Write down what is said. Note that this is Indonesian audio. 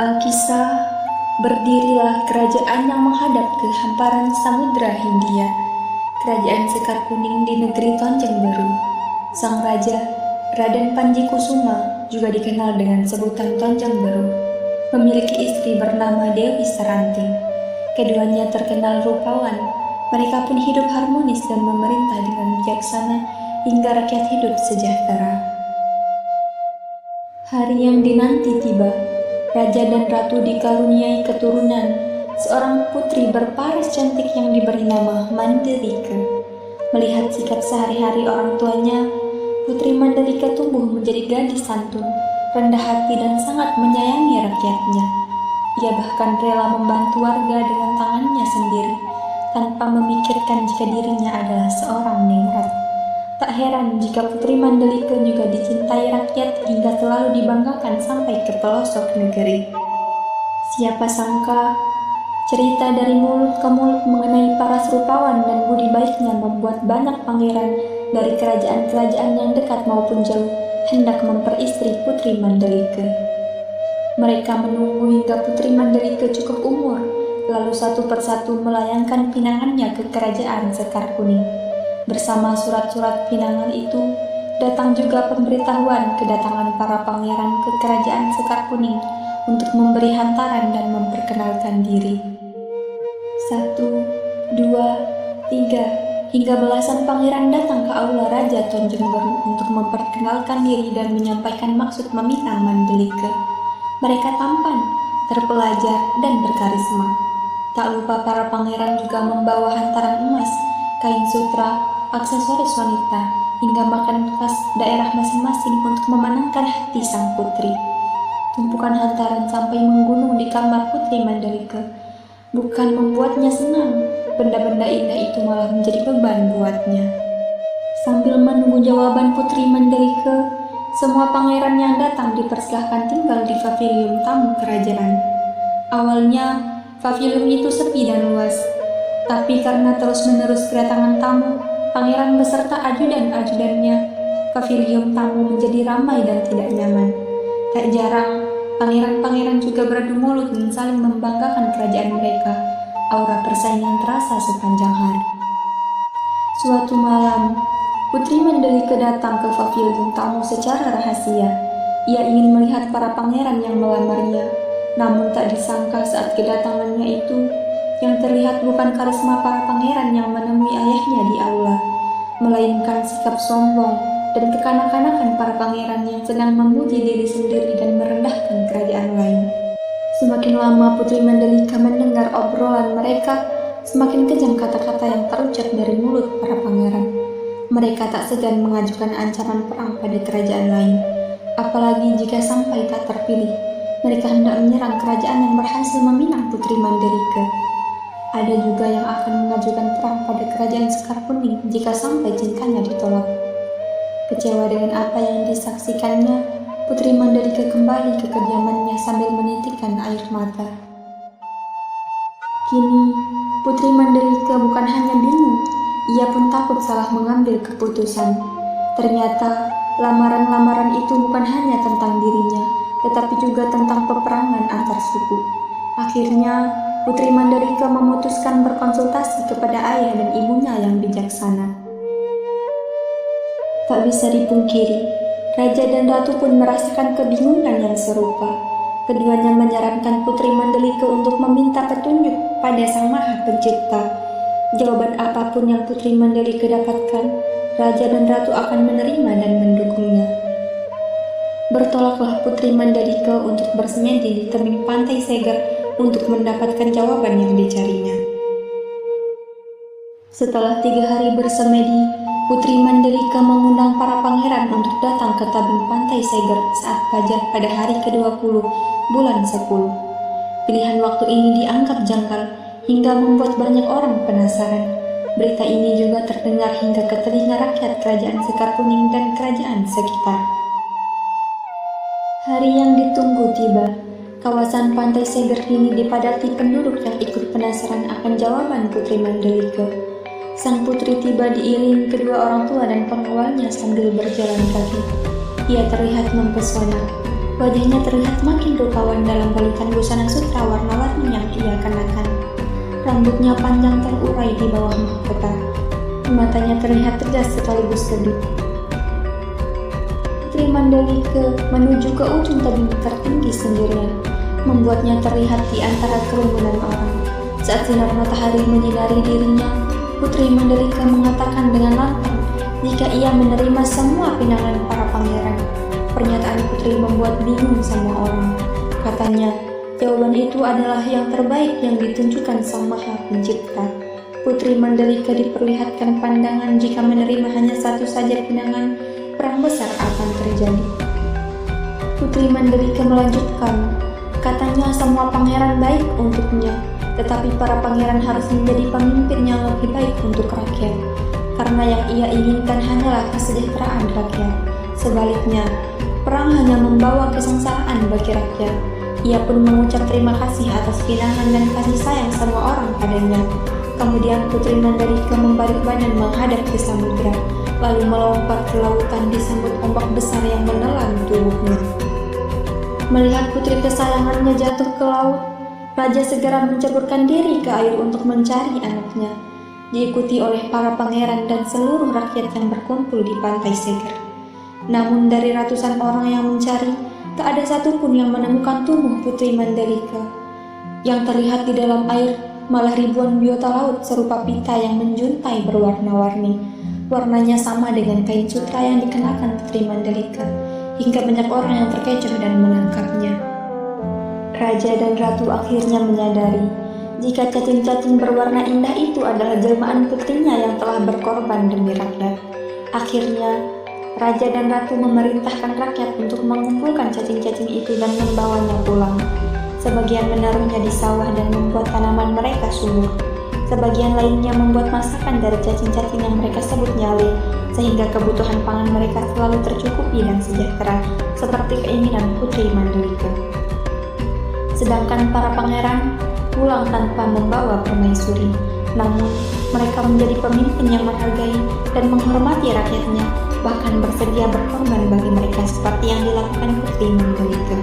Alkisah, berdirilah kerajaan yang menghadap ke hamparan Samudra Hindia, kerajaan Sekar Kuning di negeri Tonjeng Beru. Sang raja, Raden Panji Kusuma, juga dikenal dengan sebutan Tonjeng Beru, memiliki istri bernama Dewi Saranting. Keduanya terkenal rupawan. Mereka pun hidup harmonis dan memerintah dengan bijaksana hingga rakyat hidup sejahtera. Hari yang dinanti tiba. Raja dan ratu dikaruniai keturunan, seorang putri berparas cantik yang diberi nama Mandalika. Melihat sikap sehari-hari orang tuanya, Putri Mandalika tumbuh menjadi gadis santun, rendah hati dan sangat menyayangi rakyatnya. Ia bahkan rela membantu warga dengan tangannya sendiri, tanpa memikirkan jika dirinya adalah seorang ningrat. Tak heran jika Putri Mandalika juga dicintai rakyat hingga selalu dibanggakan sampai ke pelosok negeri. Siapa sangka, cerita dari mulut ke mulut mengenai para rupawan dan budi baiknya membuat banyak pangeran dari kerajaan-kerajaan yang dekat maupun jauh hendak memperistri Putri Mandalika. Mereka menunggu hingga Putri Mandalika cukup umur, lalu satu persatu melayangkan pinangannya ke kerajaan Sekar Kuning. Bersama surat-surat pinangan itu, datang juga pemberitahuan kedatangan para pangeran ke kerajaan Sekar Kuning untuk memberi hantaran dan memperkenalkan diri. 1, 2, 3, hingga belasan pangeran datang ke aula Raja Tonjeng Beru untuk memperkenalkan diri dan menyampaikan maksud meminta Mandalika. Mereka tampan, terpelajar, dan berkarisma. Tak lupa para pangeran juga membawa hantaran emas, kain sutra, aksesoris wanita, hingga makan khas daerah masing-masing untuk memenangkan hati sang putri. Tumpukan hantaran sampai menggunung di kamar Putri Mandalika. Bukan membuatnya senang, benda-benda indah itu malah menjadi beban buatnya. Sambil menunggu jawaban Putri Mandalika, semua pangeran yang datang dipersilahkan tinggal di pavilion tamu kerajaan. Awalnya, pavilion itu sepi dan luas, tapi karena terus-menerus kedatangan tamu, pangeran beserta ajudan-ajudannya, pavilion tamu menjadi ramai dan tidak nyaman. Tak jarang, pangeran-pangeran juga beradu mulut dan saling membanggakan kerajaan mereka. Aura persaingan terasa sepanjang hari. Suatu malam, Putri Mandalika datang ke pavilion tamu secara rahasia. Ia ingin melihat para pangeran yang melamarnya, namun tak disangka saat kedatangannya itu, yang terlihat bukan karisma para pangeran yang menemui ayahnya di aula, melainkan sikap sombong dan kekanak-kanakan para pangeran yang sedang memuji diri sendiri dan merendahkan kerajaan lain. Semakin lama Putri Mandalika mendengar obrolan mereka, semakin kejam kata-kata yang terucap dari mulut para pangeran. Mereka tak segan mengajukan ancaman perang pada kerajaan lain, apalagi jika sampai tak terpilih, mereka hendak menyerang kerajaan yang berhasil meminang Putri Mandalika. Ada juga yang akan mengajukan perang pada kerajaan Sekar Kuning jika sampai cintanya ditolak. Kecewa dengan apa yang disaksikannya, Putri Mandalika kembali ke kediamannya sambil menitikkan air mata. Kini, Putri Mandalika bukan hanya bingung, ia pun takut salah mengambil keputusan. Ternyata, lamaran-lamaran itu bukan hanya tentang dirinya, tetapi juga tentang peperangan antar suku. Akhirnya, Putri Mandalika memutuskan berkonsultasi kepada ayah dan ibunya yang bijaksana. Tak bisa dipungkiri, Raja dan Ratu pun merasakan kebingungan yang serupa. Keduanya menyarankan Putri Mandalika untuk meminta petunjuk pada Sang Maha Pencipta. Jawaban apapun yang Putri Mandalika dapatkan, Raja dan Ratu akan menerima dan mendukungnya. Bertolaklah Putri Mandalika untuk bersemedi di tebing pantai Segar untuk mendapatkan jawaban yang dicarinya. Setelah 3 hari bersemedi, Putri Mandalika mengundang para pangeran untuk datang ke tebing pantai Segar saat fajar pada hari ke-20 bulan 10. Pilihan waktu ini dianggap janggal hingga membuat banyak orang penasaran. Berita ini juga terdengar hingga ke telinga rakyat kerajaan Sekar Kuning dan kerajaan sekitar. Hari yang ditunggu tiba. Kawasan pantai Segar kini dipadati penduduk yang ikut penasaran akan jawaban Putri Mandalika. Sang putri tiba diiringi kedua orang tua dan pengawalnya sambil berjalan kaki. Ia terlihat mempesona. Wajahnya terlihat makin rupawan dalam balutan busana sutra warna-warni yang ia kenakan. Rambutnya panjang terurai di bawah mahkota. Matanya terlihat cerdas sekaligus teduh. Putri Mandalika menuju ke ujung tebing tertinggi sendirian, membuatnya terlihat di antara kerumunan orang. Saat sinar matahari menyinari dirinya, Putri Mandalika mengatakan dengan lantang jika ia menerima semua pinangan para pangeran. Pernyataan Putri membuat bingung semua orang. Katanya, jawaban itu adalah yang terbaik yang ditunjukkan Sang Maha Pencipta. Putri Mandalika diperlihatkan pandangan jika menerima hanya satu saja pinangan, perang besar akan terjadi. Putri Mandalika melanjutkan, katanya semua pangeran baik untuknya, tetapi para pangeran harus menjadi pemimpin yang lebih baik untuk rakyat, karena yang ia inginkan hanyalah kesejahteraan rakyat. Sebaliknya, perang hanya membawa kesengsaraan bagi rakyat. Ia pun mengucap terima kasih atas pinangan dan kasih sayang semua orang padanya. Kemudian Putri Mandalika membalik badan menghadap ke samudera, lalu melompat ke lautan disambut ombak besar yang menelan tubuhnya. Melihat putri kesayangannya jatuh ke laut, Raja segera menceburkan diri ke air untuk mencari anaknya, diikuti oleh para pangeran dan seluruh rakyat yang berkumpul di pantai seger. Namun dari ratusan orang yang mencari, tak ada satupun yang menemukan tubuh Putri Mandalika. Yang terlihat di dalam air malah ribuan biota laut serupa pita yang menjuntai berwarna-warni. Warnanya sama dengan kain sutra yang dikenakan Putri Mandalika, hingga banyak orang yang terkecoh dan menangkapnya. Raja dan ratu akhirnya menyadari jika cacing-cacing berwarna indah itu adalah jelmaan putrinya yang telah berkorban demi rakyat. Akhirnya, Raja dan Ratu memerintahkan rakyat untuk mengumpulkan cacing-cacing itu dan membawanya pulang. Sebagian menaruhnya di sawah dan membuat tanaman mereka subur. Sebagian lainnya membuat masakan dari cacing-cacing yang mereka sebut nyale, sehingga kebutuhan pangan mereka selalu tercukupi dan sejahtera, seperti keinginan Putri Mandalika. Sedangkan para pangeran pulang tanpa membawa permaisuri. Namun, mereka menjadi pemimpin yang menghargai dan menghormati rakyatnya, bahkan bersedia berkorban bagi mereka seperti yang dilakukan Putri Mandalika.